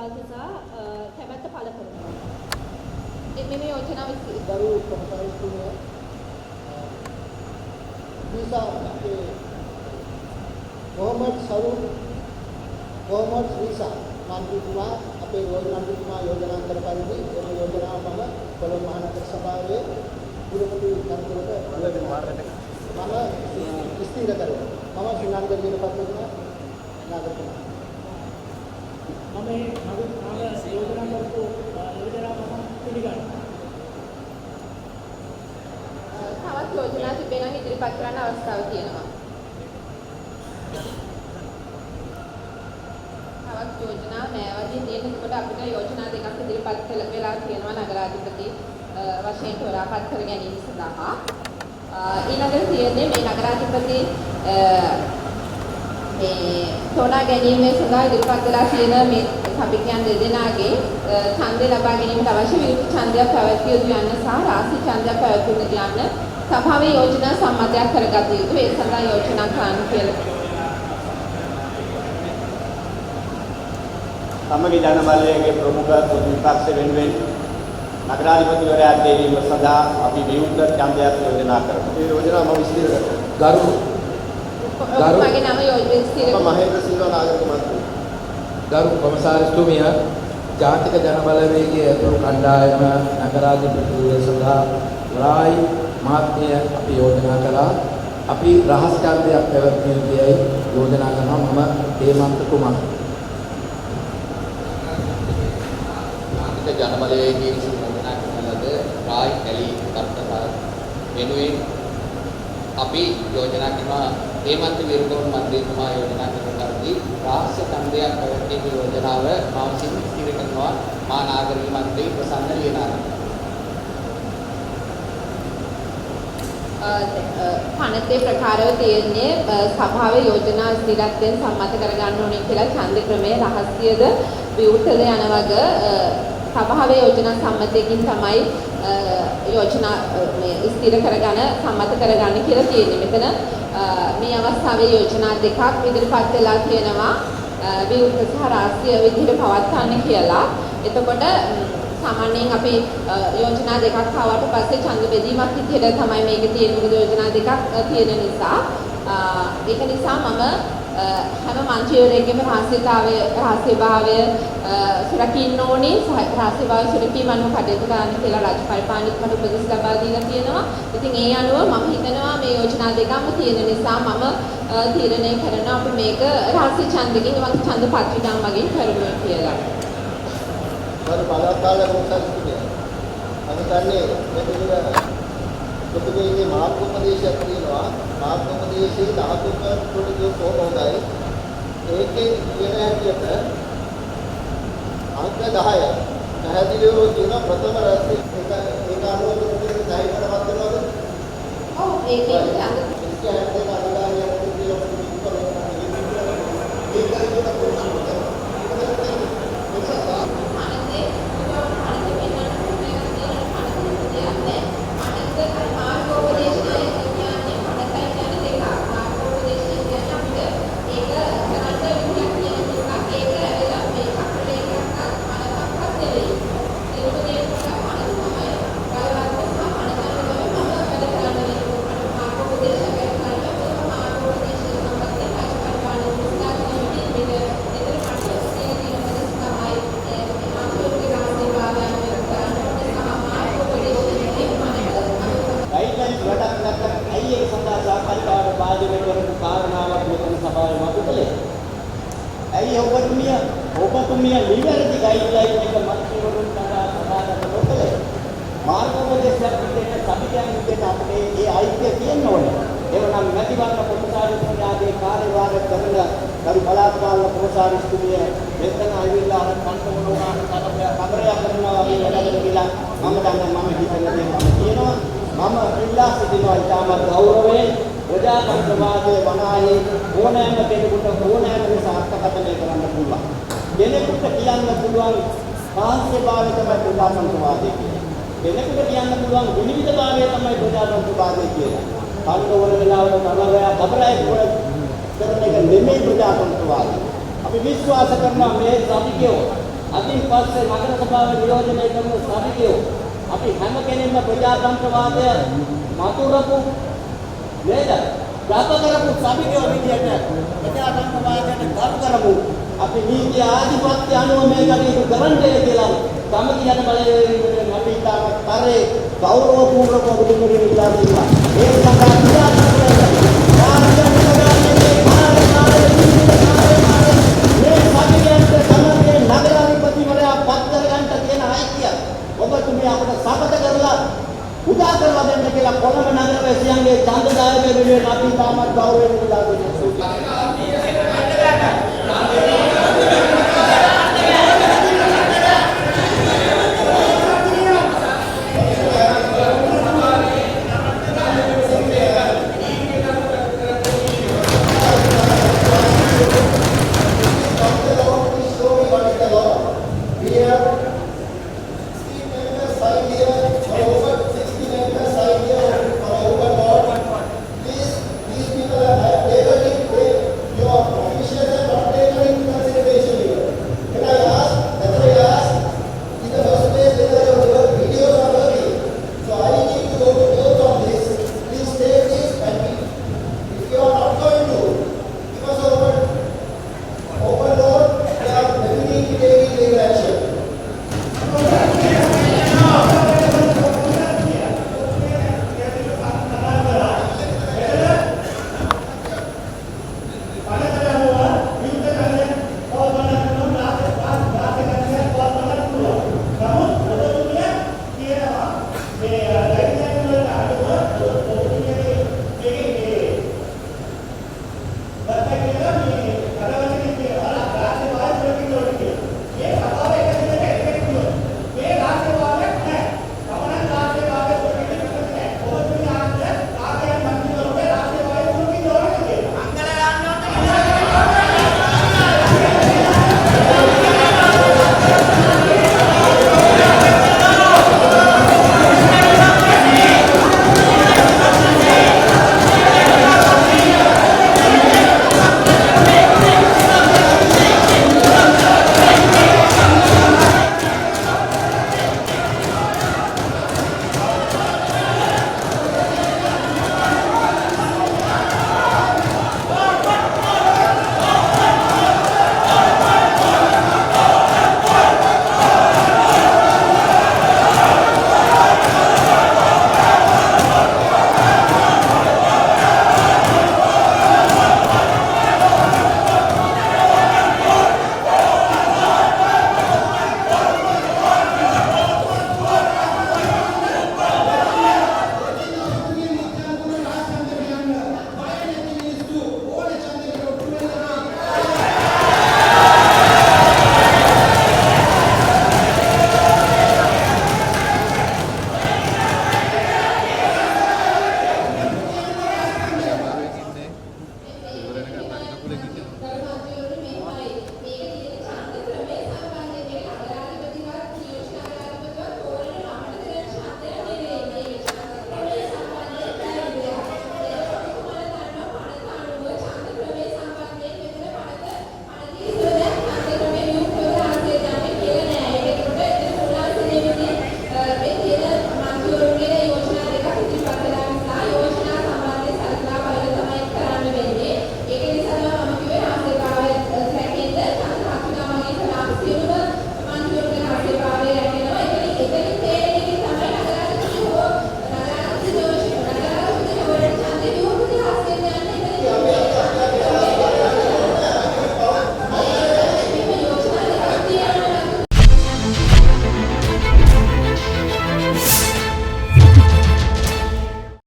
විශ්වාස සහ කැමැත්ත පළ කරනවා. මේ යෝජනාව දරු කොමසාරිස්තුමිය visa කොහොමද visa මන්ත්‍රීතුමා අපේ මන්ත්‍රීතුමා යෝජනා කර පරිදි එම යෝජනාව මම කොළඹ මහනගර සභාවේ ගුරුපති කන්තරට මම ස්ථිර කරනවා. මම ශ්‍රී ලංකාවේ දිනපත් කරන නාගරිකතුමා. මම යෝජනා කරපු යෝජනාව මම පිළිගන්නවා. තවත් යෝජනා තිබෙනවා ඉදිරිපත් කරන්න අවස්ථාව තියෙනවා. තවත් යෝජනා නෑවදී තියෙන කොට අපිට යෝජනා දෙකක් ඉදිරිපත් වෙලා තියෙනවා නගරාධිපති වශයෙන් තෝරාපත් කර ගැනීම සඳහා. ඊළඟට තියෙන්නේ මේ නගරාධිපති මේ තෝරා ගැනීම සඳහා ඉදිරිපත් වෙලා තියෙන මේ සභිකයන් දෙදෙනාගේ ඡන්දය ලබා ගැනීමට අවශ්‍ය විරුද්ධ ඡන්දයක් පැවැත්විය යුතු යන්න සහ රාශී ඡන්දයක් පැවැත්විය යුතු යන්න සභාවේ යෝජනා සම්මතයක් කරගත යුතු. ඒ සඳහා යෝජනා කරන්න කියලා. සමගි ජන බලවේගයේ ප්‍රමුඛ පොදු විපක්ෂ වෙනුවෙන් නගරාධිපතිවරයා දෙවීම සඳහා අපි විවෘත ඡන්දයක් යෝජනා කරමු. මේ යෝජනාව මම විස්තර කරනවා. මගේ නම යෝජනා මහේන්ද්‍ර සිල්වා නාගරික මන්ත්‍රී. ගරු කොමසාරිස්තුමිය ජාතික ජන බලවේගයේ ඇතුළු කණ්ඩායම නගරාධිපතිවරයා සඳහා රායි මාත්‍ය අපි යෝජනා කළා. අපි රහස් ඡන්දයක් පැවැත්විය යුතුයි යෝජනා කරනවා. මම හේමන්ත කුමාර. ජන බලවේගයේ විසින් යෝජනා කරන ලද රායි කැලි කර්තකා වෙනුවෙන් අපි යෝජනා කරනවා හේමන්ත විරුකෝන් මන්ත්‍රීතුමා යෝජනා කරන පරිදි රාජ්‍ය ඡන්දයක් පැවැත්වීමේ යෝජනාව මා විසින් ස්ථිර කරනවා. මා නාගරික මන්ත්‍රී ප්‍රසන්න ලියනාරි. පනතේ ප්‍රකාරව තියෙන්නේ සභාවේ යෝජනා ස්ථිරත්වයෙන් සම්මත කරගන්න ඕනේ කියලා ඡන්ද ක්‍රමයේ රහස්‍යද විවෘතද යන වගේ සභාවේ යෝජනා සම්මතයකින් තමයි යෝජනා මේ ස්ථිර කරගෙන සම්මත කරගන්න කියලා තියෙන්නේ. මෙතන මේ අවස්ථාවේ යෝජනා දෙකක් ඉදිරිපත් වෙලා තියෙනවා විවෘත සහ රාශිය විදිහට පවත්වන්න කියලා. එතකොට සාමාන්‍යයෙන් අපි යෝජනා දෙකක් ආවට පස්සේ ඡන්ද බෙදීමක් විදිහට තමයි මේක තියෙන්නේ. මොකද යෝජනා දෙකක් තියෙන නිසා ඒක නිසා මම හැම මන්ත්‍රීවරයෙක්ගේම රහස්‍යභාවය සුරකින්න ඕනේ. රහස්‍යභාවය සුරකීම අනුව කටයුතු කරන්න කියලා රාජ්‍ය පරිපාලනයට මට උපදෙස් ලබා දීලා තියෙනවා. ඉතින් ඒ අනුව මම හිතනවා මේ යෝජනා දෙකම තියෙන නිසා මම තීරණය කරනවා අපි මේක රහස්‍ය ඡන්දකින් වගේ ඡන්ද පත්‍රිකාවක් මගින් කරමු කියලා. මම බලකාල කොමසාරිස්තුමිය අනිතන්නේ මෙතන මාර්ගෝපදේශයක් තියෙනවා. මාර්ගෝපදේශයේ 13ක පොඩි කොහොමදයි ඒකේ කියන හැටියට අංක 10 පැහැදිලිව තියෙන ප්‍රථම රාශිය ඒක අනුව දෙක 10 කරවත් වෙනවද? ඔව් ඒකේ ඔබතුමිය නිවැරදි ගයිඩ්ලයින් එක මන්ත්‍රීවරුන් සභාවට නොකළේ මාර්ගෝපදේශයක් විදිහට සභිකයන් විදිහට අපිට ඒ අයිතිය තියෙන්න ඕනේ. එවනම් නැතිවන්න කොමසාරිස්තුමියගේ කාර්යභාර කරන ගරු පළාත් පාලන කොමසාරිස්තුමිය මෙතන ආවිල්ලා අර කන්ටමනෝනාන කබරය කරනවා වගේ වැඩකට ගිලා මම දන්නවා මම හිතන දේ මම කියනවා. මම ඉල්ලා සිටිනවා ඉතාමත් ගෞරවයෙන් ප්‍රජාතන්ත්‍රවාදයේ වනාහි ඕනෑම කෙනෙකුට ඕනෑම ලෙස අර්ථකථනය කරන්න පුළුවන්. කෙනෙකුට කියන්න පුළුවන් රාජ්‍යභාවය තමයි ප්‍රජාතන්ත්‍රවාදය කියලා. කෙනෙකුට කියන්න පුළුවන් විනිවිදභාවය තමයි ප්‍රජාතන්ත්‍රවාදය කියලා. කන්දවල වෙලාවට කනගෑ කබරයි කරන එක නෙමෙයි ප්‍රජාතන්ත්‍රවාදය. අපි විශ්වාස කරනවා මේ සභිකයෝ අදින් පස්සේ නගර සභාවේ නියෝජනය කරන සමිතිය අපි හැම කෙනෙක්ම ප්‍රජාතන්ත්‍රවාදය මතුරපු නේද? ගත කරපු සමිතිය විදියට ප්‍රජාතන්ත්‍රවාදයට ගරු කරමු. අපි නීති ආධිපත්‍ය අනුව මේ කටයුතු කරන්නේ කියලා සමිතියන බලයෙන් අපි තාම කරේ ගෞරවපූර්වක බුදුමුණින් ඉල්ලා සිටිනවා. ඒ සඳහා ඔබතුමිය අපට සපත කරලා උදා කරලා දෙන්න කියලා කොළඹ නගර වැසියන්ගේ ඡන්දදායක වෙනුවෙන් අපි තාමත් ගෞරවයෙන් ඉල්ලා සිටිනවා. We have